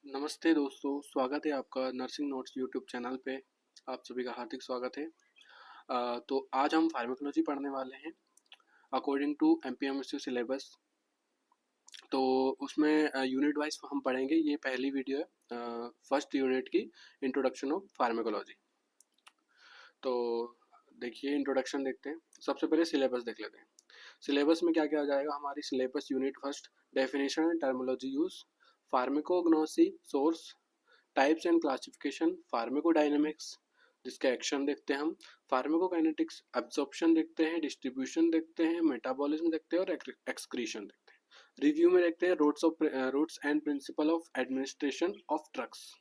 नमस्ते दोस्तों, स्वागत है आपका नर्सिंग नोट्स यूट्यूब चैनल पे। आप सभी का हार्दिक स्वागत है। तो आज हम फार्माकोलॉजी पढ़ने वाले हैं अकॉर्डिंग टू एमपीएमएसयू सिलेबस। तो उसमें यूनिट वाइज हम पढ़ेंगे। ये पहली वीडियो है फर्स्ट यूनिट की, इंट्रोडक्शन ऑफ फार्माकोलॉजी। तो देखिए, इंट्रोडक्शन देखते हैं। सबसे पहले सिलेबस देख लेते हैं। सिलेबस में क्या क्या आ जाएगा हमारी syllabus unit first, definition and terminology use, pharmacognosy source, types and classification, pharmacodynamics जिसका एक्शन देखते हैं हम, फार्माकोकाइनेटिक्स, एब्जॉर्प्शन देखते हैं, डिस्ट्रीब्यूशन देखते हैं, मेटाबॉलिज्म देखते हैं और एक्सक्रीशन देखते हैं। रिव्यू में देखते हैं routes and principle of administration of drugs.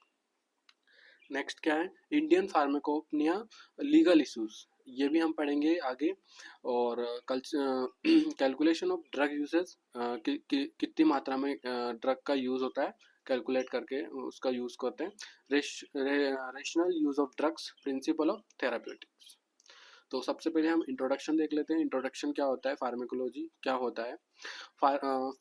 Next क्या है, इंडियन फार्माकोपिनिया, लीगल इश्यूज, ये भी हम पढ़ेंगे आगे। और कैलकुलेशन ऑफ ड्रग यूजेस, कितनी मात्रा में ड्रग का यूज होता है, कैलकुलेट करके उसका यूज करते हैं। Rational use of drugs, principle of therapeutics. तो सबसे पहले हम इंट्रोडक्शन देख लेते हैं। इंट्रोडक्शन क्या होता है, फार्माकोलॉजी क्या होता है।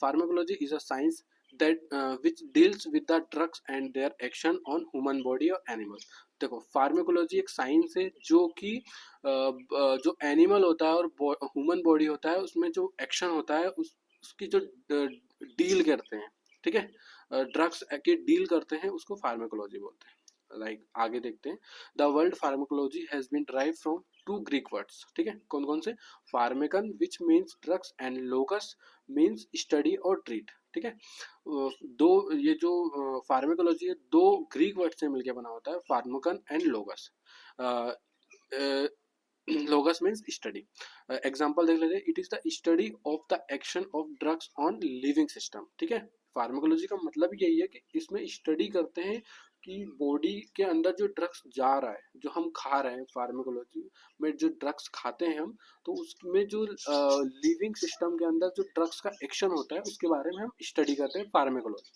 Pharmacology is a science that which deals with the drugs and their action on human body or animal। देखो, फार्माकोलॉजी एक साइंस है जो कि जो एनिमल होता है और ह्यूमन बॉडी होता है, उसमें जो एक्शन होता है उसकी जो डील करते हैं, ठीक है, ड्रग्स के डील करते हैं, उसको फार्माकोलॉजी बोलते हैं। आगे देखते हैं। The world pharmacology has been drive from two Greek words, ठीक है, कौन कौन से, pharmakon which means drugs and logos means study और ट्रीट, ठीक है। दो, ये जो फार्माकोलॉजी है, दो ग्रीक वर्ड से मिलकर बना होता है, pharmacon and logos. Logos means study. Example देख लेते हैं। It is the study of the action of drugs on living system, ठीक है। फार्माकोलॉजी का मतलब यही है कि इसमें स्टडी करते हैं कि बॉडी के अंदर जो ड्रग्स जा रहा है, जो हम खा रहे हैं, फार्माकोलॉजी में जो ड्रग्स खाते हैं हम, तो उसमें जो लिविंग सिस्टम के अंदर जो ड्रग्स का एक्शन होता है, उसके बारे में हम स्टडी करते हैं फार्माकोलॉजी,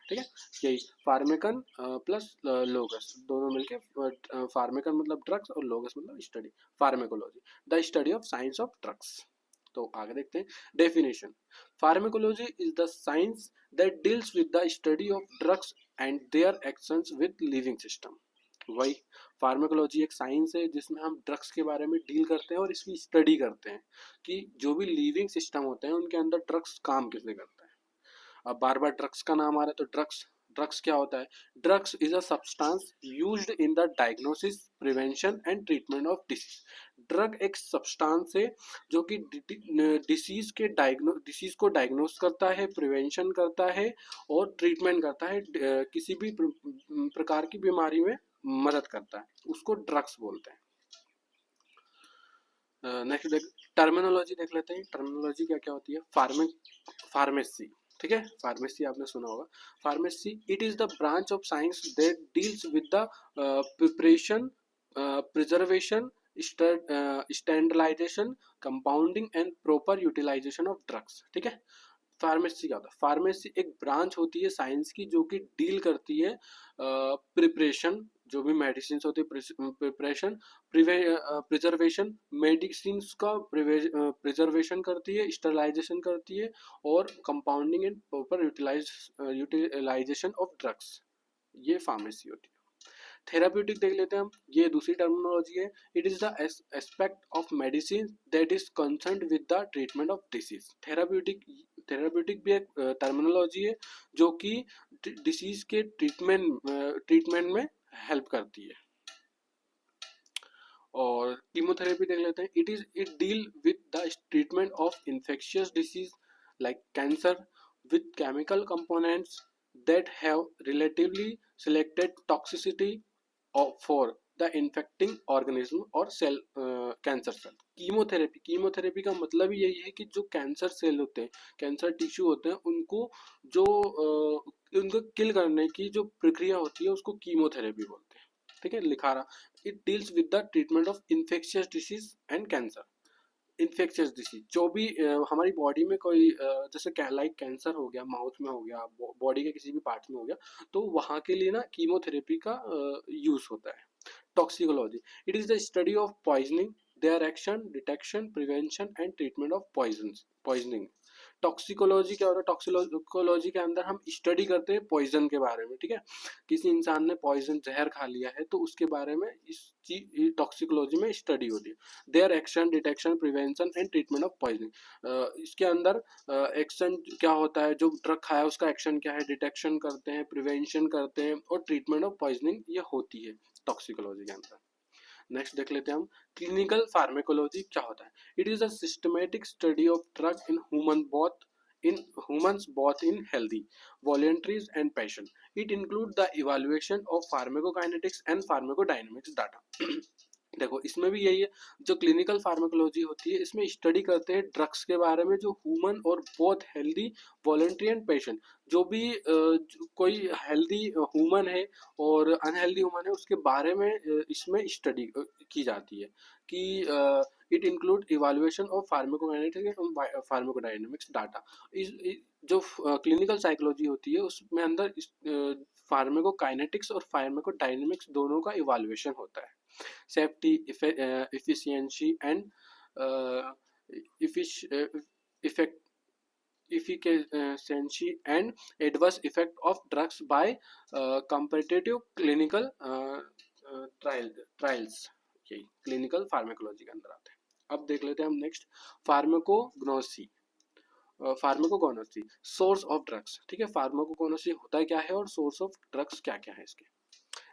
ठीक है। यही फार्मेकन प्लस लोगस दोनों मिलके, फार्मेकन मतलब ड्रग्स और लोगस मतलब study, pharmacology the study of science of drugs. तो आगे देखते हैं। Definition, pharmacology is the science that deals with the study of drugs and their actions with living system. वही, फार्माकोलॉजी एक साइंस है जिसमें हम ड्रग्स के बारे में डील करते हैं और इसकी स्टडी करते हैं कि जो भी लिविंग सिस्टम होते हैं उनके अंदर ड्रग्स काम कैसे करता है। अब बार बार ड्रग्स का नाम आ रहा है, तो ड्रग्स ड्रग्स क्या होता है। Drugs is a substance used in the diagnosis, prevention and treatment of disease. Drug एक सब्सटेंस है जो कि डिसीज को डायग्नोस करता है, प्रिवेंशन करता है और ट्रीटमेंट करता है, किसी भी प्रकार की बीमारी में मदद करता है, उसको ड्रग्स बोलते हैं। नेक्स्ट टर्मिनोलॉजी देख लेते हैं। टर्मिनोलॉजी क्या क्या होती है। फार्मेसी, ठीक है, फार्मेसी आपने सुना होगा। Pharmacy, it is the branch of science that deals with the preparation, preservation, standardization, compounding and proper utilization of drugs, ठीक है। फार्मेसी क्या होता है। फार्मेसी एक ब्रांच होती है साइंस की जो कि डील करती है प्रिपरेशन, जो भी मेडिसिन होती है, प्रिपरेशन, प्रिजर्वेशन, मेडिसिन का प्रिजर्वेशन करती है, स्टरलाइजेशन करती है, और compounding and proper utilization of drugs, ये फार्मेसी होती है। थेराप्यूटिक देख लेते हैं हम, ये दूसरी टर्मिनोलॉजी है। It is the aspect of medicine that is concerned with the treatment of disease. Therapeutic भी एक टर्मिनोलॉजी है जो कि डिसीज के ट्रीटमेंट में हेल्प करती है। और कीमोथेरेपी देख लेते हैं। It deal with the treatment of infectious disease like cancer with chemical components that have relatively selected toxicity for the infecting organism or cell, cancer cell. Chemotherapy का मतलब ही यही है कि जो कैंसर सेल होते हैं, कैंसर टिश्यू होते हैं, उनको जो उनको किल करने की जो प्रक्रिया होती है उसको कीमोथेरेपी बोलते हैं, ठीक है, लिखा रहा। It deals with the treatment of infectious disease and cancer. Infectious disease, जो भी हमारी बॉडी में कोई जैसे लाइक कैंसर हो गया, माउथ में हो गया, बॉडी के किसी भी पार्ट में हो गया, तो वहाँ के लिए ना कीमोथेरेपी का यूज होता है। Toxicology, it is the study of poisoning, their action, detection, prevention and treatment of poisoning. Toxicology क्या होता है? टॉक्सिकोलॉजी के अंदर हम स्टडी करते हैं पॉइजन के बारे में, ठीक है। किसी इंसान ने पॉइजन जहर खा लिया है तो उसके बारे में इस चीज टॉक्सिकोलॉजी में स्टडी होती है। Their action, detection, prevention and treatment of poisoning. इसके अंदर एक्शन क्या होता है, जो ड्रग खाया उसका एक्शन क्या है, डिटेक्शन करते हैं, प्रिवेंशन करते हैं और ट्रीटमेंट ऑफ पॉइजनिंग ये होती है टॉक्सिकोलॉजी के अंदर। नेक्स्ट देख लेते हैं हम क्लिनिकल फार्मेकोलॉजी क्या होता है। It is a systematic study of drug in humans both in healthy voluntaries and patient. It includes the evaluation of pharmacokinetics and pharmacodynamics data. देखो इसमें भी यही है, जो क्लिनिकल फार्माकोलॉजी होती है इसमें स्टडी करते हैं ड्रग्स के बारे में जो ह्यूमन और both healthy voluntary and patient, जो भी कोई हेल्दी ह्यूमन है और अनहेल्दी ह्यूमन है उसके बारे में इसमें स्टडी की जाती है कि it include evaluation of pharmacokinetics and pharmacodynamics data. जो क्लिनिकल साइकोलॉजी होती है उसमें अंदर फार्माकोकाइनेटिक्स और फार्माकोडायनेमिक्स दोनों का इवेल्युएशन होता है। safety, efficiency and effect efficacy and adverse effect of drugs by competitive clinical trials। यही क्लिनिकल फार्माकोलॉजी के अंदर आते हैं। अब देख लेते हैं हम next pharmacognosy. Pharmacognosy source of drugs, ठीक है। फार्माकोगोनोसी होता क्या है और सोर्स ऑफ ड्रग्स क्या क्या है इसके।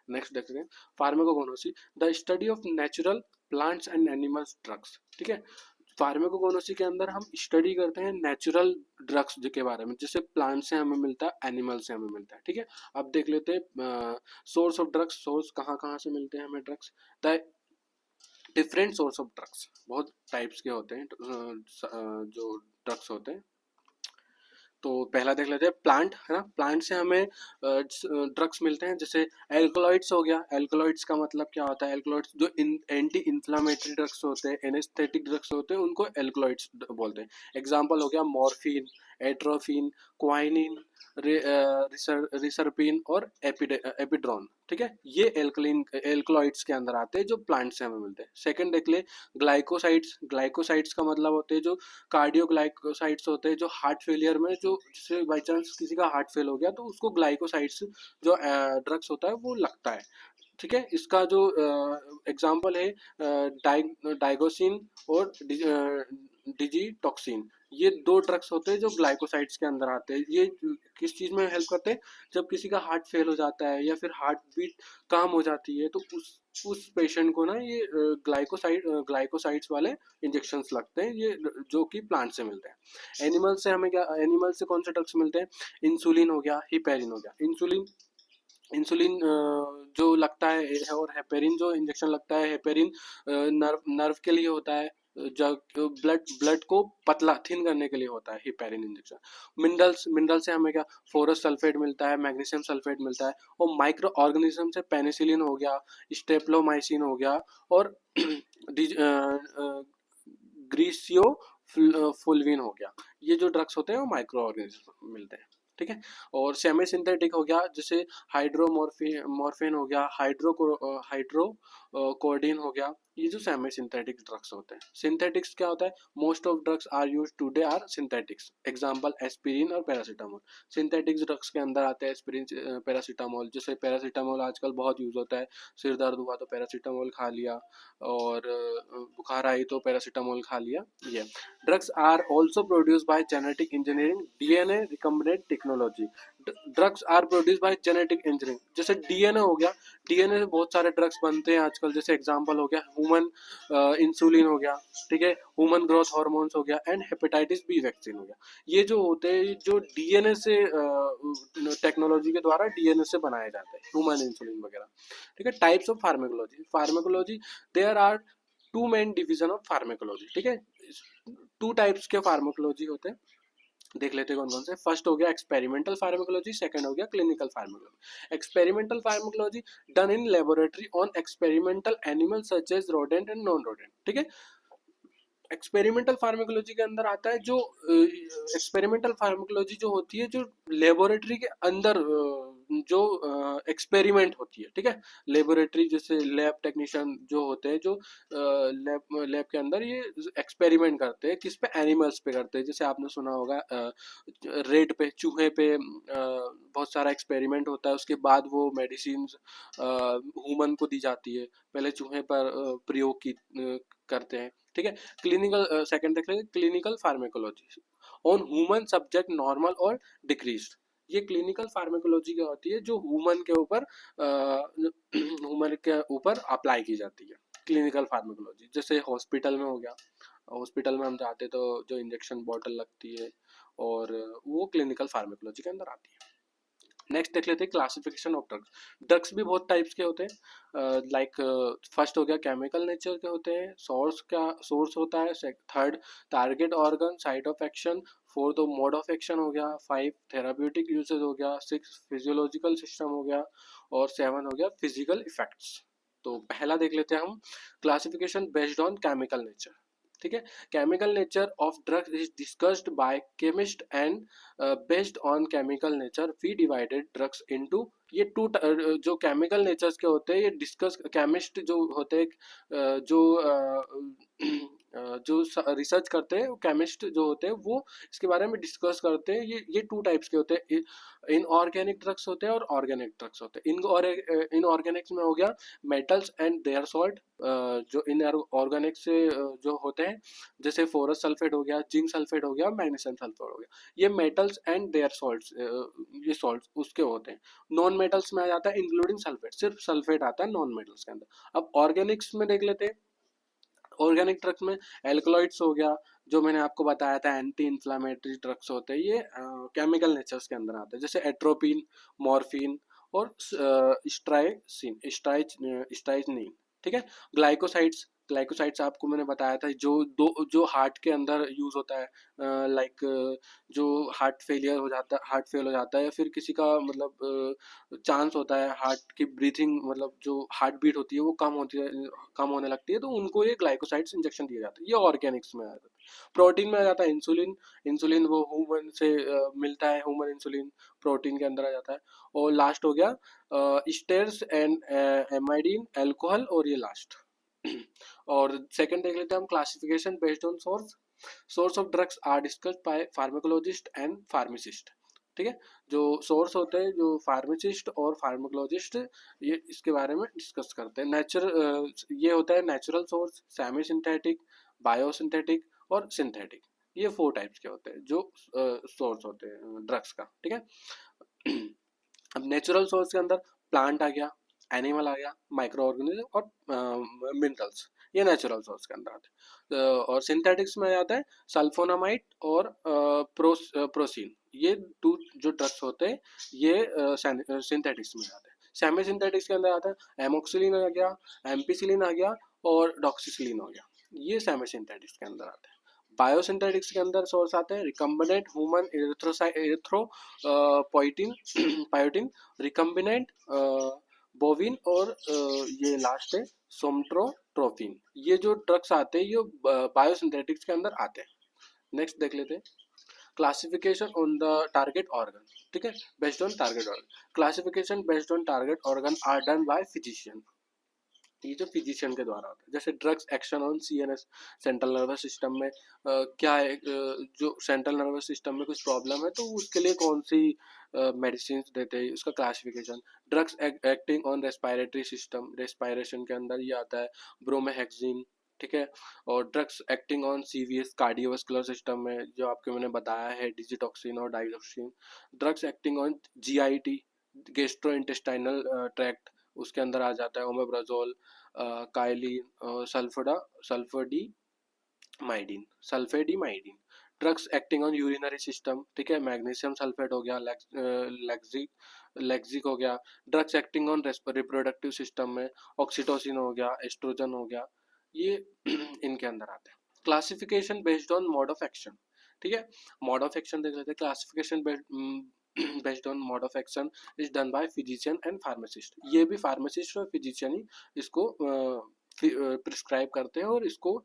नेक्स्ट देखते हैं pharmacognosy, the study of natural plants and animals drugs, ठीक है। फार्माकोगोनोसी के अंदर हम स्टडी करते हैं नेचुरल ड्रग्स के बारे में, जैसे प्लांट से हमें मिलता है, एनिमल से हमें मिलता है, ठीक है। अब देख लेते हैं सोर्स ऑफ ड्रग्स, सोर्स कहाँ कहाँ से मिलते हैं हमें drugs. The different source of drugs, बहुत टाइप्स के होते हैं जो ड्रग्स होते हैं। तो पहला देख लेते हैं प्लांट, है ना। प्लांट से हमें ड्रग्स मिलते हैं, जैसे एल्कलॉइड्स हो गया। एल्कलॉइड्स का मतलब क्या होता है? एल्कलॉइड्स जो एंटी इन्फ्लामेटरी ड्रग्स होते हैं, एनेस्थेटिक ड्रग्स होते हैं, उनको एल्कलॉइड्स बोलते हैं। एग्जांपल हो गया मॉर्फिन, एट्रोफिन, क्वाइनिन, रिसरपिन और एपिड्रॉन, ठीक है। ये एल्कलॉइड्स के अंदर आते हैं जो प्लांट से हमें मिलते हैं। सेकंड देख ले ग्लाइकोसाइड्स। ग्लाइकोसाइड्स का मतलब होते हैं जो कार्डियोग्लाइकोसाइड्स होते हैं, जो हार्ट फेलियर में, जो जैसे बाई चांस किसी का हार्ट फेल हो गया तो उसको ग्लाइकोसाइड्स जो ड्रग्स होता है वो लगता है, ठीक है। इसका जो एग्जांपल है डाइगोसिन और डिजिटॉक्सिन, ये दो ड्रग्स होते हैं जो ग्लाइकोसाइड्स के अंदर आते हैं। ये किस चीज़ में हेल्प करते हैं? जब किसी का हार्ट फेल हो जाता है या फिर हार्ट बीट कम हो जाती है तो उस पेशेंट को ना ये ग्लाइकोसाइड्स वाले इंजेक्शंस लगते हैं, ये जो कि प्लांट से मिलते हैं। एनिमल से हमें क्या, एनिमल से कौन से ड्रग्स मिलते हैं? इंसुलिन हो गया, हिपेरिन हो गया। इंसुलिन जो लगता है और हेपेरिन जो इंजेक्शन लगता है, हेपेरिन नर्व के लिए होता है, जब ब्लड को पतला थिन करने के लिए होता है हिपेरिन इंजेक्शन। मिनरल से हमें क्या, फोरस सल्फेट मिलता है, मैग्नीशियम सल्फेट मिलता है। और माइक्रो ऑर्गेनिज्म से पेनिसिलिन हो गया, स्टेप्लोमाइसिन हो गया और ग्रीसियो फुलविन हो गया। ये जो ड्रग्स होते हैं वो माइक्रो ऑर्गेनिज्म मिलते हैं, ठीक है। और सेमी सिंथेटिक हो गया, जैसे हाइड्रोमोर्फिन हो गया, हाइड्रोकोर्डिन हो गया। ये जो सेमी सिंथेटिक ड्रग्स होते हैं। सिंथेटिक्स क्या होता है? Most of drugs are use today are synthetics. Example aspirin और पैरासीटामोल। सिंथेटिक्स ड्रग्स के अंदर आते हैं एस्पिरिन, पैरासीटामोल। जैसे पैरासीटामोल आजकल बहुत यूज होता है, सिर दर्द हुआ तो पैरासीटामोल खा लिया, और बुखार आई तो पैरासीटामोल खा लिया। ये drugs are also produce by genetic engineering, DNA recombinant technology. Drugs are produce by genetic engineering, जैसे डीएनए हो गया, डीएनए से बहुत सारे ड्रग्स बनते हैं आजकल। जैसे एग्जांपल हो गया ह्यूमन इंसुलिन हो गया, ठीक है, ह्यूमन ग्रोथ हार्मोन्स हो गया एंड हेपेटाइटिस बी वैक्सीन हो गया। ये जो होते हैं जो डीएनए से टेक्नोलॉजी के द्वारा डीएनए से बनाए जाते हैं, ह्यूमन इंसुलिन वगैरह, ठीक है। Types of pharmacology there are two main division of pharmacology, ठीक है। टू टाइप्स के फार्माकोलॉजी होते हैं, देख लेते हैं कौन कौन से। फर्स्ट हो गया एक्सपेरिमेंटल फार्माकोलॉजी, सेकंड हो गया clinical pharmacology. Experimental pharmacology done in laboratory on experimental animal such as rodent and non rodent, ठीक है। एक्सपेरिमेंटल फार्माकोलॉजी के अंदर आता है जो एक्सपेरिमेंटल फार्माकोलॉजी जो होती है जो लेबोरेटरी के अंदर जो एक्सपेरिमेंट होती है, ठीक है, लेबोरेटरी जैसे लैब टेक्नीशियन जो होते हैं, जो लैब लैब के अंदर ये एक्सपेरिमेंट करते हैं, किस पे, एनिमल्स पे करते हैं। जैसे आपने सुना होगा रेड पे, चूहे पे बहुत सारा एक्सपेरिमेंट होता है, उसके बाद वो मेडिसिन ह्यूमन को दी जाती है, पहले चूहे पर प्रयोग की करते हैं, ठीक है। क्लिनिकल सेकंड देख लेंगे, clinical pharmacology on human subject normal और डिक्रीज्ड। ये क्लिनिकल फार्माकोलॉजी क्या होती है, जो ह्यूमन के ऊपर ह्यूमन के ऊपर अप्लाई की जाती है, क्लिनिकल फार्माकोलॉजी। जैसे हॉस्पिटल में हो गया, हॉस्पिटल में हम जाते तो जो इंजेक्शन बॉटल लगती है, और वो क्लिनिकल फार्माकोलॉजी के अंदर आती है। नेक्स्ट देख लेते हैं क्लासिफिकेशन ऑफ ड्रग्स। ड्रग्स भी बहुत टाइप्स के होते हैं, लाइक फर्स्ट हो गया केमिकल नेचर के होते हैं, सोर्स होता है, third target organ, site of action, fourth mode of action हो गया, 5 थेराप्यूटिक यूजेस हो गया, 6 फिजियोलॉजिकल सिस्टम हो गया, और 7 हो गया फिजिकल इफेक्ट्स। तो पहला देख लेते हैं हम, classification based on chemical nature, ठीक है। Chemical nature of drugs is discussed by chemist and based on chemical nature we divided drugs into, ये टू जो केमिकल नेचर्स के होते हैं, ये डिस्कस केमिस्ट जो होते हैं, जो रिसर्च करते हैं, केमिस्ट जो होते हैं वो इसके बारे में डिस्कस करते हैं। ये टू टाइप्स के होते हैं, इनऑर्गेनिक ड्रग्स होते हैं और ऑर्गेनिक ड्रग्स होते हैं। इनऑर्गेनिक्स में हो गया मेटल्स एंड देयर सॉल्ट, जो इनऑर्गेनिक से जो होते हैं, जैसे फोरस सल्फेट हो गया, जिंक सल्फेट हो गया, मैग्नीशियम सल्फेट हो गया, ये मेटल्स एंड देयर सॉल्ट्स, ये सॉल्ट्स उसके होते हैं। नॉन मेटल्स में आ जाता है इंक्लूडिंग सल्फेट, सिर्फ सल्फेट आता है नॉन मेटल्स के अंदर। अब ऑर्गेनिक्स में देख लेते हैं, ऑर्गेनिक ड्रग्स में एल्कलॉइड्स हो गया, जो मैंने आपको बताया था एंटी इन्फ्लामेटरी ड्रग्स होते हैं, ये केमिकल नेचर्स के अंदर आते हैं, जैसे एट्रोपिन, मॉर्फिन और स्ट्राइचनिन, ठीक है। ग्लाइकोसाइड्स, ग्लाइकोसाइड्स आपको मैंने बताया था, जो हार्ट के अंदर यूज होता है, लाइक जो हार्ट फेल हो जाता है, या फिर किसी का मतलब चांस होता है हार्ट की ब्रीथिंग, मतलब जो हार्ट बीट होती है वो कम होने लगती है, तो उनको ये ग्लाइकोसाइड्स इंजेक्शन दिया जाता है। ये ऑर्गेनिक्स में आ जाता है। प्रोटीन में आ जाता है इंसुलिन, इंसुलिन वो ह्यूमन से मिलता है, ह्यूमन इंसुलिन प्रोटीन के अंदर आ जाता है। और लास्ट हो गया स्टेरस एंड एमाइडीन, अल्कोहल, और ये लास्ट। और सेकंड देख लेते हैं हम, classification based on source of drugs are discussed by pharmacologist and pharmacist, ठीक है। जो सोर्स होते हैं, जो फार्मासिस्ट और फार्माकोलॉजिस्ट, ये इसके बारे में डिस्कस करते हैं। ये होता है natural source, semi synthetic, biosynthetic और सिंथेटिक। ये 4 टाइप्स के होते हैं जो सोर्स होते हैं ड्रग्स का, ठीक है। अब नेचुरल सोर्स के अंदर प्लांट आ गया, एनिमल आ गया, माइक्रो ऑर्गेनिज्म और मिनरल्स, ये नेचुरल सोर्स के अंदर आते हैं। और सिंथेटिक्स में आ जाता है सल्फोनामाइड और प्रोसीन, ये 2 जो ड्रग्स होते हैं, ये सिंथेटिक्स में आते हैं। सेमी सिंथेटिक्स के अंदर आता है एमोक्सिलिन आ गया, एम्पिसिलिन आ गया, और डॉक्सीसिलिन हो गया, ये सेमी सिंथेटिक्स के अंदर आते हैं। बायोसिंथेटिक्स के अंदर सोर्स आते हैं रिकम्बिनेंट ह्यूमन एरिथ्रोपोइटिन पायोटिन, रिकम्बिनेंट बोविन, और ये लास्ट है सोमट्रोट्रोपिन। ये जो ड्रग्स आते हैं ये बायोसिंथेटिक्स के अंदर आते हैं। नेक्स्ट देख लेते हैं, classification on the target organ, ठीक है, based on target organ. Classification based on target organ are done by physician, ये जो फिजिशियन के द्वारा होता है। जैसे drugs action on CNS, central nervous system में क्या है, जो सेंट्रल नर्वस सिस्टम में कुछ प्रॉब्लम है तो उसके लिए कौन सी मेडिसिन देते हैं, उसका classification. Drugs acting on respiratory system, respiration के अंदर ये आता है ब्रोमेहेक्सिन, ठीक है। और drugs acting on CVS, cardiovascular system में जो आपको मैंने बताया है डिजिटॉक्सिन और digoxin. Drugs acting on GIT, gastro intestinal tract, उसके अंदर आ जाता है omeprazole, kaolin, sulphadimidine. Drugs acting on urinary system, ठीक है, मैग्नीशियम सल्फेट हो गया, लेक्सिक हो गया। Drugs acting on reproductive system में ऑक्सीटोसिन हो गया, एस्ट्रोजन हो गया, ये इनके अंदर आते हैं। Classification based on mode of action, ठीक है। मोड ऑफ एक्शन देख लेते हैं, classification based on mode of action is done by physician and pharmacist. ये भी फार्मासिस्ट और फिजिशियन ही इसको प्रिस्क्राइब करते हैं, और इसको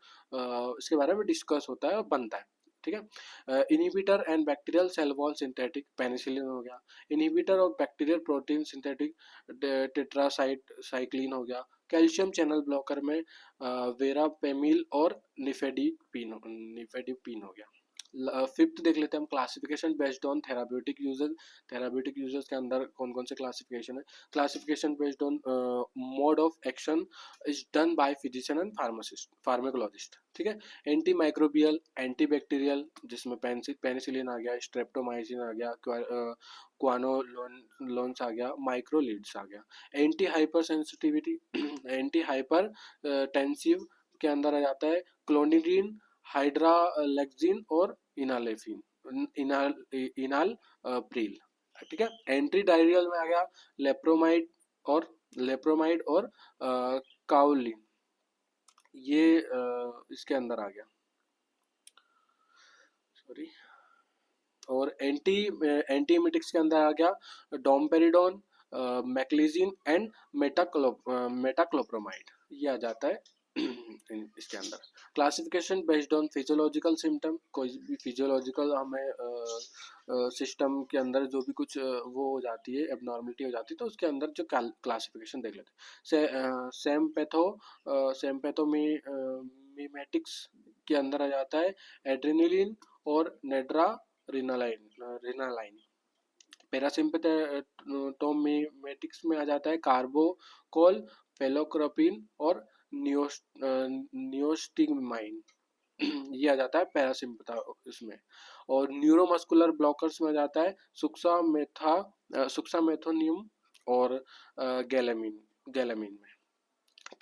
इसके बारे में डिस्कस होता है और बनता है। ठीक है। Inhibitor and bacterial cell wall synthetic penicillin हो गया। Inhibitor of bacterial protein synthetic tetracycline हो गया। कैल्शियम चैनल ब्लॉकर में वेरापेमिल और निफेडिपिन हो गया। फिफ्थ देख लेते हैं हम, classification based on therapeutic uses. Therapeutic uses के अंदर कौन कौन से क्लासिफिकेशन है? Classification based on mode of action is done by physician and pharmacist, pharmacologist. ठीक है। एंटी माइक्रोबियल, एंटी बैक्टीरियल, जिसमें पेनिसिलिन आ गया, स्ट्रेप्टोमाइसिन आ गया, क्वानोलोन्स आ गया, माइक्रोलीड्स आ गया। Anti hyper sensitivity anti hyper tensive के अंदर आ जाता है क्लोनिडीन, हाइड्रालेक्सिन और इनाल प्रील। ठीक है। एंटी डायरियल में आ गया लेप्रोमाइड और काउलिन, ये इसके अंदर आ गया, सॉरी। और एंटीएमिटिक्स के अंदर आ गया डोमपेरिडोन, मैक्लिजिन एंड मेटाक्लोप्रोमाइड, ये आ जाता है इसके अंदर। Classification based on physiological symptom, कोई भी फिजियोलॉजिकल हमें सिस्टम के अंदर जो भी कुछ वो हो जाती है, एबनॉर्मलिटी हो जाती है, तो उसके अंदर जो क्लासिफिकेशन देख लेते हैं। सेम पैथो मीमेटिक्स के अंदर आ जाता है एड्रेनलिन और नेड्रा रिनालाइन। पैरासिम्पैथोमेटिक्स में आ जाता है कार्बोकोल, फेलोक्रोपिन और नियोस्टिमाइन, ये आ जाता है पैरासिम्पैथा इसमें। और न्यूरोमस्कुलर ब्लॉकर्स में आ जाता है सुक्सामेथोनियम और गैलेमिन में।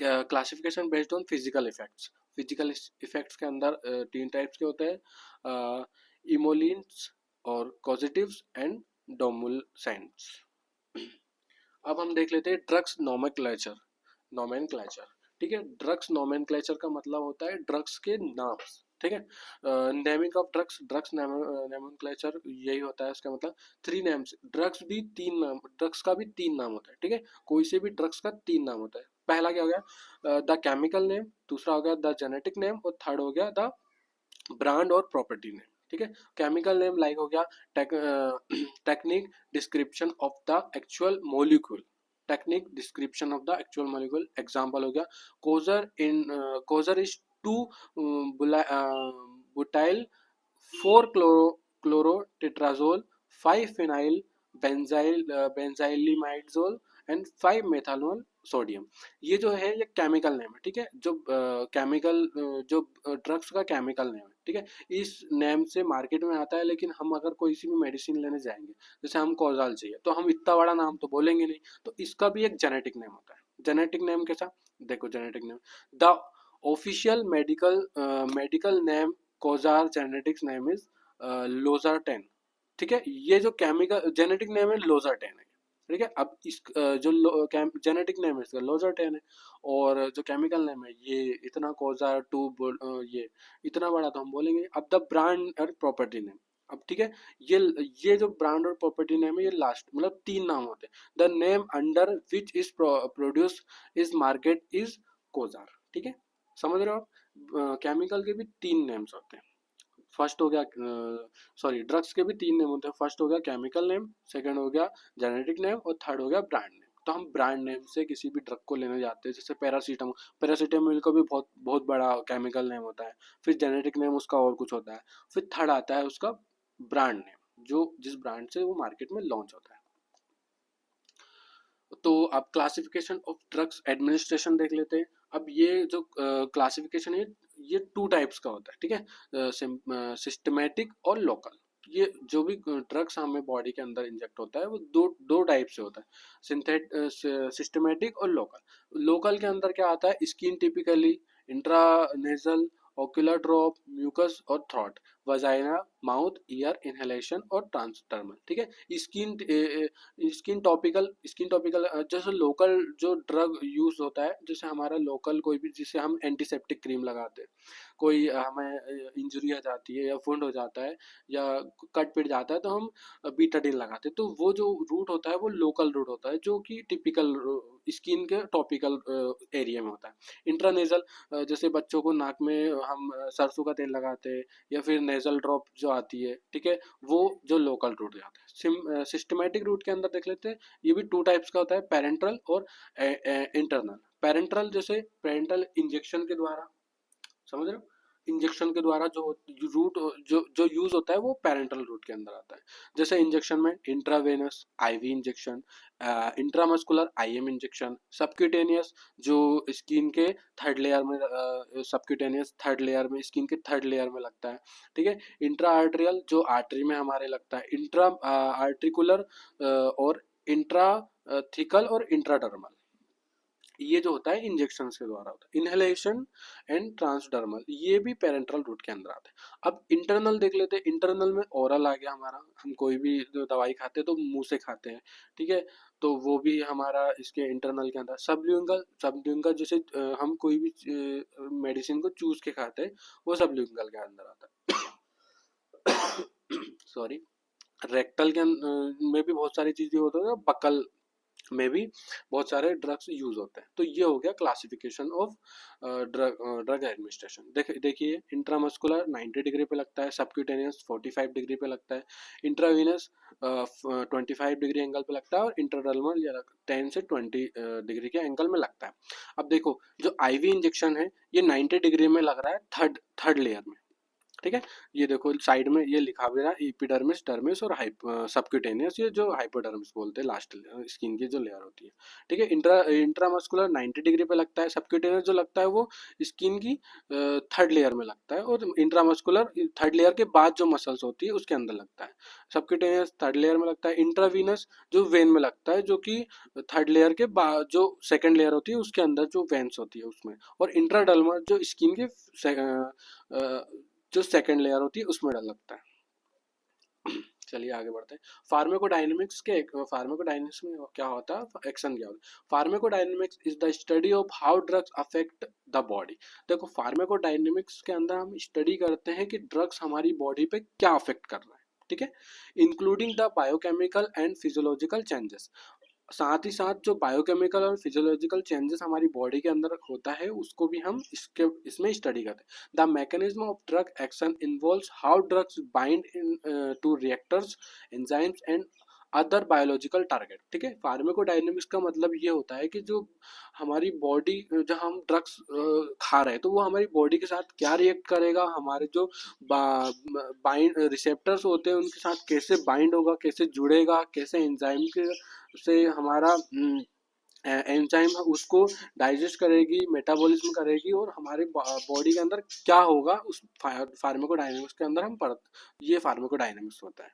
Classification based on physical effects, physical effects के अंदर तीन टाइप्स के होते हैं, इमोलिन्स और कॉजिटिव्स एंड डोमुलसेंट्स। अब हम देख लेते हैं ड्रग्स नोमेनक्लेचर। ठीक है। ड्रग्स नोमेनक्लेचर का मतलब होता है ड्रग्स के नाम। ठीक है। नेमिंग ऑफ ड्रग्स नोमेनक्लेचर यही होता है, उसका मतलब थ्री नेम्स। ड्रग्स का भी तीन नाम होता है। ठीक है। कोई से भी ड्रग्स का तीन नाम होता है। पहला क्या हो गया? द केमिकल नेम, दूसरा हो गया द जेनेटिक नेम, और थर्ड हो गया द ब्रांड और प्रॉपर्टी नेम। ठीक है। केमिकल नेम लाइक हो गया technic description of the actual molecule, technic description of the actual molecule. Example हो गया Cozaar is 2 butyl 4 chlorotetrazole 5 phenyl benzylimidazole and 5 methanol sodium. ये जो है ये केमिकल नेम है। ठीक है। जो ड्रग्स का केमिकल नेम है। ठीक है। इस नेम से मार्केट में आता है, लेकिन हम अगर कोई सी भी मेडिसिन लेने जाएंगे, जैसे हम कोजाल चाहिए, तो हम इतना बड़ा नाम तो बोलेंगे नहीं, तो इसका भी एक जेनेटिक नेम होता है। जेनेटिक नेम कैसा? देखो genetic name, the official medical name Cozaar genetics name is losartan. ठीक है। ये जो केमिकल जेनेटिक नेम है लोजार्टेन है। ठीक है। अब इस जो जेनेटिक नेम है इसका लोजार्टेन है, और जो केमिकल नेम है ये इतना कोजार टू, ये इतना बड़ा तो हम बोलेंगे। अब द ब्रांड और प्रॉपर्टी नेम, अब ठीक है, ये जो ब्रांड और प्रॉपर्टी नेम है ये लास्ट मतलब तीन नाम होते हैं। The name under which is produce is market is Cozaar. ठीक है। समझ रहे हो आप? केमिकल के भी तीन नेम्स होते हैं। फर्स्ट हो गया, सॉरी, ड्रग्स के भी तीन नेम होते हैं। फर्स्ट हो गया केमिकल नेम, सेकंड हो गया जेनेटिक नेम, और थर्ड हो गया ब्रांड नेम। तो हम ब्रांड नेम से किसी भी ड्रग को लेने जाते हैं, जैसे पैरासीटामोल का भी बहुत बहुत बड़ा केमिकल नेम होता है, फिर जेनेटिक नेम उसका और कुछ होता है, फिर थर्ड आता है उसका ब्रांड नेम, जो जिस ब्रांड से वो मार्केट में लॉन्च होता है। तो अब क्लासिफिकेशन ऑफ ड्रग्स एडमिनिस्ट्रेशन देख लेते हैं। अब ये जो क्लासिफिकेशन है ये टू टाइप्स का होता है। ठीक है। सिस्टमेटिक और लोकल। ये जो भी ड्रग्स हमें बॉडी के अंदर इंजेक्ट होता है वो दो टाइप से होता है, सिस्टमेटिक और लोकल। लोकल के अंदर क्या आता है? Skin typically, intranasal, ocular drop, mucus और throat, vagina, mouth, ear, inhalation और ट्रांसडर्मल। ठीक है। स्किन टॉपिकल जैसे लोकल जो ड्रग यूज होता है, जैसे हमारा लोकल कोई भी, जिसे हम एंटीसेप्टिक क्रीम लगाते हैं, कोई हमें इंजरी आ जाती है या फुंड हो जाता है या कट पिट जाता है, तो हम बीटाडिन लगाते हैं। तो वो जो रूट होता है वो लोकल रूट होता है, जो कि टिपिकल स्किन के टॉपिकल एरिया में होता है। इंट्रानेजल जैसे बच्चों को नाक में हम सरसों का तेल लगाते हैं, या फिर नेजल ड्रॉप जो आती है, ठीक है, वो जो लोकल रूट जाता है। सिस्टमेटिक रूट के अंदर देख लेते हैं, ये भी टू टाइप्स का होता है, पेरेंट्रल और इंटरनल। पेरेंट्रल जैसे पेरेंटल इंजेक्शन के द्वारा, समझ रहे हो, इंजेक्शन के द्वारा जो रूट जो जो यूज होता है वो पेरेंटल रूट के अंदर आता है। जैसे इंजेक्शन में intravenous IV injection, intramuscular IM injection, subcutaneous जो स्किन के थर्ड लेयर में, सबक्यूटेनियस थर्ड लेयर में, स्किन के थर्ड लेयर में लगता है, ठीक है। इंट्रा आर्टरियल जो आर्टरी में हमारे लगता है, इंट्रा आर्टिकुलर और इंट्रा थिकल और इंट्राडर्मल, ये जो होता है इंजेक्शन के द्वारा होता है। इनहेलेशन एंड ट्रांसडर्मल ये भी पेरेंट्रल रूट के अंदर आते हैं। अब इंटरनल देख लेते हैं। इंटरनल में ओरल आ गया हमारा, हम कोई भी जो दवाई खाते हैं तो मुंह से खाते हैं, ठीक है, तो वो भी हमारा इसके इंटरनल के अंदर। सबल्यूंगल, सबल्यूंगल जैसे हम कोई भी मेडिसिन को चूस के खाते हैं, वो सबल्यूंगल के अंदर आता है। सॉरी। रेक्टल के में भी बहुत सारी चीजें होती है, बकल में भी बहुत सारे ड्रग्स यूज होते हैं। तो ये हो गया क्लासिफिकेशन ऑफ ड्रग एडमिनिस्ट्रेशन। देखिए इंट्रामस्कुलर 90 डिग्री पे लगता है, सबक्यूटेनियस 45 डिग्री पे लगता है, इंट्रावीनस 25 डिग्री एंगल पे लगता है, और इंटरडर्मल 10 से 20 डिग्री के एंगल में लगता है। अब देखो जो आईवी इंजेक्शन है ये 90 डिग्री में लग रहा है थर्ड लेयर में, ठीक है। ये देखो साइड में ये लिखा भी रहा है, एपिडर्मिस, डर्मिस और सबक्यूटेनियस, ये जो हाइपोडर्मिस बोलते हैं लास्ट स्किन की जो लेयर होती है, ठीक है। इंट्रामस्कुलर 90 डिग्री पे लगता है, सबक्यूटेनियस जो लगता है वो स्किन की थर्ड लेयर में लगता है, और इंट्रामस्कुलर थर्ड लेयर के बाद जो मसल्स होती है उसके अंदर लगता है। सबक्यूटेनियस थर्ड लेयर में लगता है। इंट्रावीनस जो वेन में लगता है, जो कि थर्ड लेयर के बाद जो सेकेंड लेयर होती है उसके अंदर जो वेन्स होती है उसमें। और इंट्राडर्मल जो स्किन के जो सेकंड लेयर होती है उसमें डर लगता है। चलिए आगे बढ़ते हैं। फार्माकोडायनेमिक्स में क्या होता है, एक्शन क्या होता है। Pharmacodynamics is the study of how drugs affect the body. देखो फार्माकोडायनेमिक्स के अंदर हम स्टडी करते हैं कि ड्रग्स हमारी बॉडी पे क्या अफेक्ट कर रहा है, ठीक है, including the biochemical and physiological changes. साथ ही साथ जो बायोकेमिकल और फिजियोलॉजिकल चेंजेस हमारी बॉडी के अंदर होता है उसको भी हम इसमें स्टडी करते हैं। The mechanism of drug action involves how drugs bind into reactors, enzymes and other biological target, ठीक है। फार्माकोडायनेमिक्स का मतलब ये होता है कि जो हमारी बॉडी, जब हम ड्रग्स खा रहे हैं तो वो हमारी बॉडी के साथ क्या रिएक्ट करेगा, हमारे जो बाइंड रिसेप्टर्स होते हैं उनके साथ कैसे बाइंड होगा, कैसे जुड़ेगा, कैसे एंजाइम के से हमारा एंजाइम उसको डाइजेस्ट करेगी, मेटाबॉलिज्म करेगी, और हमारे बॉडी के अंदर क्या होगा उस फार्माकोडायनेमिक्स के अंदर हम ये फार्माकोडायनेमिक्स होता है।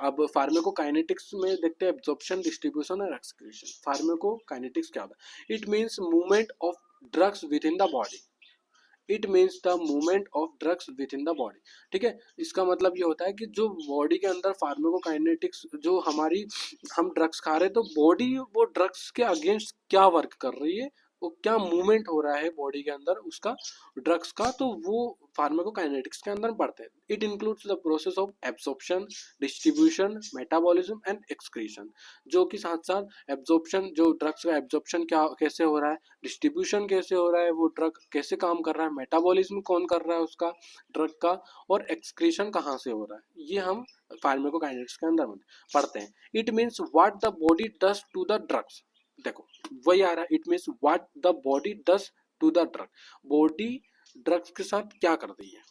अब फार्माकोकाइनेटिक्स में देखते हैं एब्जॉर्प्शन, डिस्ट्रीब्यूशन और एक्सक्रीशन। फार्माकोकाइनेटिक्स क्या होता है, it means movement of drugs with in the body. It means the movement of drugs with in the body, ठीक है। इसका मतलब ये होता है कि जो बॉडी के अंदर फार्माकोकाइनेटिक्स, जो हमारी हम ड्रग्स खा रहे हैं तो बॉडी वो ड्रग्स के अगेंस्ट क्या वर्क कर रही है, वो क्या मूवमेंट हो रहा है बॉडी के अंदर उसका, ड्रग्स का, तो वो फार्माकोकाइनेटिक्स के अंदर पढ़ते हैं। It includes the process of absorption, distribution, metabolism and excretion, जो कि साथ साथ एब्जॉर्प्शन, जो ड्रग्स का एब्जॉर्प्शन क्या कैसे हो रहा है, डिस्ट्रीब्यूशन कैसे हो रहा है, वो ड्रग कैसे काम कर रहा है, मेटाबॉलिज्म कौन कर रहा है उसका ड्रग का, और एक्सक्रीशन कहाँ से हो रहा है, ये हम फार्माकोकाइनेटिक्स के अंदर पढ़ते हैं। It means what the body does to the drugs. देखो वही आ रहा है, it means what the body does to the drug. Body drugs के साथ क्या करती है,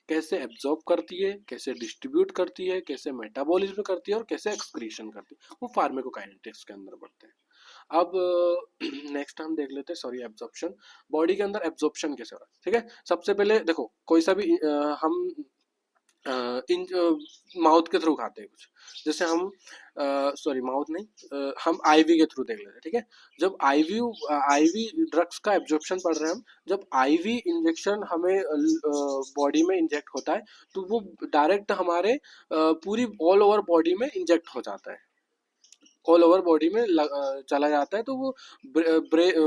कैसे एब्जॉर्ब करती है, कैसे डिस्ट्रीब्यूट करती है, कैसे मेटाबॉलिज्म करती है, और कैसे एक्सक्रीशन करती है, वो फार्माकोकाइनेटिक्स के अंदर पढ़ते हैं। अब नेक्स्ट हम देख लेते हैं, सॉरी, एब्जॉर्प्शन। बॉडी के अंदर एब्जॉर्प्शन कैसे हो रहा है, ठीक है। सबसे पहले देखो कोई सा भी हम इन माउथ के थ्रू खाते हैं कुछ, जैसे हम सॉरी माउथ नहीं, हम आईवी के थ्रू देख लेते हैं, ठीक है। जब आईवी ड्रग्स का एब्जॉर्प्शन पढ़ रहे हैं हम, जब आईवी इंजेक्शन हमें बॉडी में इंजेक्ट होता है तो वो डायरेक्ट हमारे पूरी ऑल ओवर बॉडी में इंजेक्ट हो जाता है, ऑल ओवर बॉडी में चला जाता है, तो वो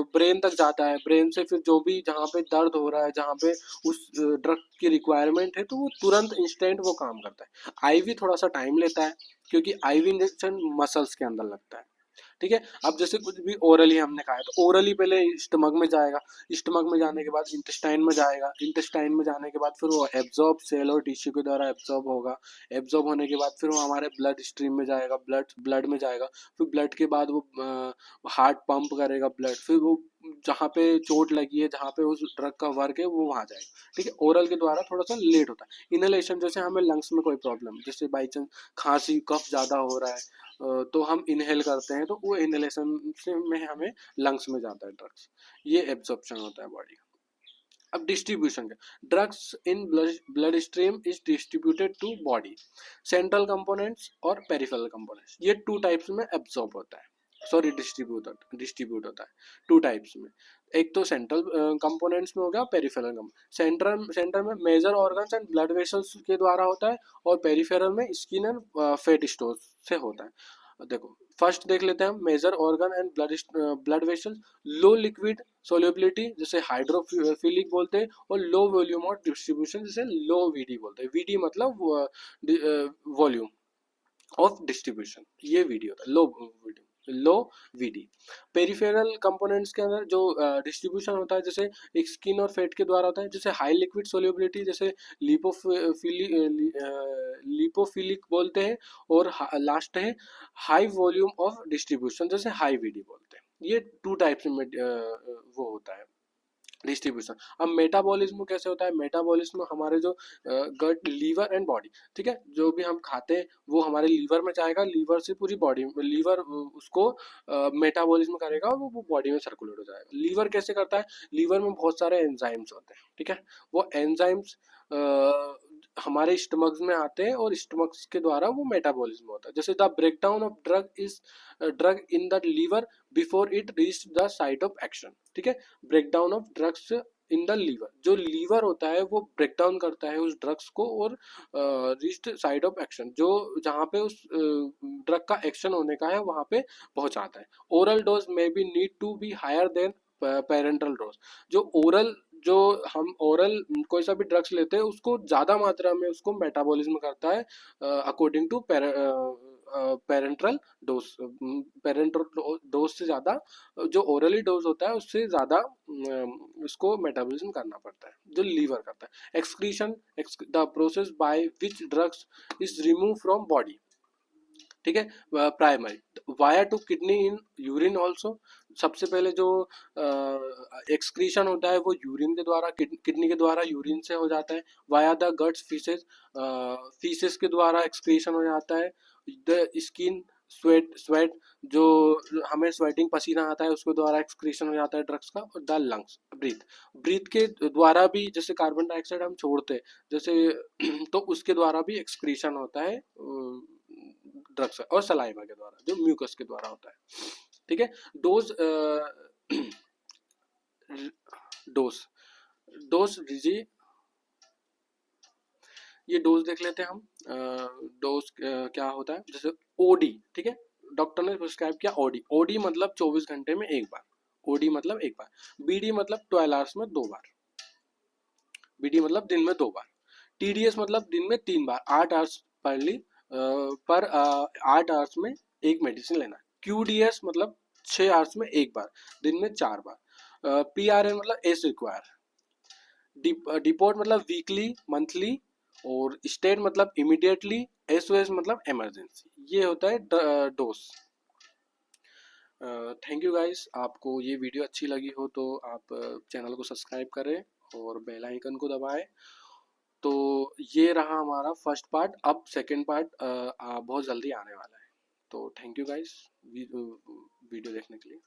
ब्रेन तक जाता है। ब्रेन से फिर जो भी जहाँ पे दर्द हो रहा है, जहाँ पे उस ड्रग की रिक्वायरमेंट है, तो वो तुरंत इंस्टेंट वो काम करता है। आईवी थोड़ा सा टाइम लेता है, क्योंकि आईवी इंजेक्शन मसल्स के अंदर लगता है, ठीक है। अब जैसे कुछ भी ओरली हमने खाया तो ओरली पहले स्टमक में जाएगा, स्टमक में जाने के बाद इंटेस्टाइन में जाएगा, इंटेस्टाइन में जाने के बाद फिर वो एब्जॉर्ब सेल और टिश्यू के द्वारा एब्जॉर्ब होगा, एब्जॉर्ब होने के बाद फिर वो हमारे ब्लड स्ट्रीम में जाएगा, ब्लड में जाएगा, फिर ब्लड के बाद वो हार्ट पंप करेगा ब्लड, फिर वो जहाँ पे चोट लगी है, जहाँ पे उस ड्रग का वर्क है वो वहाँ जाएगा। ठीक है, ओरल के द्वारा थोड़ा सा लेट होता है। इनहेलेशन जैसे हमें लंग्स में कोई प्रॉब्लम, जैसे बाई चांस खांसी कफ ज़्यादा हो रहा है, तो हम इनहेल करते हैं तो वो इनहेलेशन से में हमें लंग्स में जाता है ड्रग्स। ये एब्जॉर्प्शन होता है बॉडी का। अब डिस्ट्रीब्यूशन का, drugs in blood stream is distributed to body, central components और पेरिफेरल कंपोनेंट्स, ये टू टाइप्स में एब्जॉर्ब होता है, सॉरी डिस्ट्रीब्यूट होता है टू टाइप्स में। एक तो सेंट्रल कंपोनेंट्स में हो गया, पेरिफेरल कंपोनेंट। सेंट्रल में major organs and blood vessels के द्वारा होता है, और पेरिफेरल में स्किन एंड फैट स्टोर से होता है। देखो फर्स्ट देख लेते हैं हम, major organ and blood vessels, low liquid solubility जैसे हाइड्रोफिलिक बोलते हैं, और लो वॉल्यूम ऑफ डिस्ट्रीब्यूशन जैसे लो वीडी बोलते हैं। वीडी मतलब वॉल्यूम ऑफ डिस्ट्रीब्यूशन, ये वीडी होता है लो वीडी। पेरिफेरल कंपोनेंट्स के अंदर जो डिस्ट्रीब्यूशन होता है जैसे एक स्किन और फैट के द्वारा होता है, जैसे हाई लिक्विड सोल्युबिलिटी जैसे लिपोफिलिक बोलते हैं, और लास्ट है हाई वॉल्यूम ऑफ डिस्ट्रीब्यूशन जैसे हाई वीडी बोलते हैं। ये टू टाइप्स में वो होता है डिस्ट्रीब्यूशन। अब मेटाबॉलिज्म कैसे होता है, मेटाबॉलिज्म हमारे जो गट लीवर एंड बॉडी, ठीक है, जो भी हम खाते हैं वो हमारे लीवर में जाएगा, लीवर से पूरी बॉडी, लीवर उसको मेटाबॉलिज्म करेगा और वो बॉडी में सर्कुलेट हो जाएगा। लीवर कैसे करता है, लीवर में बहुत सारे एंजाइम्स होते हैं, ठीक है, वो एंजाइम्स हमारे स्टमक्स में आते हैं और स्टमक्स के द्वारा वो मेटाबॉलिज्म होता है। जैसे the breakdown of drug in the liver before it reach the site of action, ठीक है, breakdown of drugs in the liver, जो लीवर होता है वो ब्रेक डाउन करता है उस ड्रग्स को और रीच्ड साइड ऑफ एक्शन, जो जहाँ पे उस ड्रग का एक्शन होने का है वहाँ पे पहुँचाता है। Oral dose may be need to be higher than parental dose, जो ओरल जो हम ओरल कोई सा भी ड्रग्स लेते हैं उसको ज़्यादा मात्रा में उसको मेटाबॉलिज्म करता है according to parenteral dose. Parental dose से ज़्यादा जो ओरली डोज होता है उससे ज़्यादा उसको मेटाबॉलिज्म करना पड़ता है, जो लीवर करता है। Excretion the process by which drugs is remove from body, ठीक है, primary via to kidney in urine also. सबसे पहले जो एक्सक्रीशन होता है वो यूरिन के द्वारा, किडनी के द्वारा यूरिन से हो जाता है। वाया द गट्स फीसेस के द्वारा एक्सक्रीशन हो जाता है। द स्किन स्वेट जो हमें स्वेटिंग पसीना आता है उसके द्वारा एक्सक्रीशन हो जाता है ड्रग्स का। और द लंग्स ब्रीथ के द्वारा भी, जैसे कार्बन डाइऑक्साइड हम छोड़ते हैं जैसे तो उसके द्वारा भी एक्सक्रीशन होता है ड्रग्स, और सलाइवा के द्वारा जो म्यूकस के द्वारा होता है, ठीक है। डोज डोज डोज रिजी, ये डोज देख लेते हैं हम। डोज क्या होता है, जैसे ओडी, ठीक है, डॉक्टर ने प्रिस्क्राइब किया ओडी, ओडी मतलब 24 घंटे में एक बार, ओडी मतलब एक बार। बीडी मतलब 12 आवर्स में 2 बार, बीडी मतलब दिन में 2 बार। टीडीएस मतलब दिन में 3 बार, 8 आवर्स पर 8 आवर्स में एक मेडिसिन लेना। क्यूडीएस मतलब 6 आवर्स में एक बार, दिन में 4 बार। पीआरएन मतलब एस रिक्वायर। डिपोर्ट मतलब वीकली मंथली, और स्टेट मतलब इमीडिएटली, एसओएस मतलब इमरजेंसी। ये होता है डोज। थैंक यू गाइस, आपको ये वीडियो अच्छी लगी हो तो आप चैनल को सब्सक्राइब करें और बेल आइकन को दबाएं। तो ये रहा हमारा फर्स्ट पार्ट। अब सेकंड पार्ट बहुत जल्दी आने वाला है। तो थैंक यू गाइस वीडियो देखने के लिए।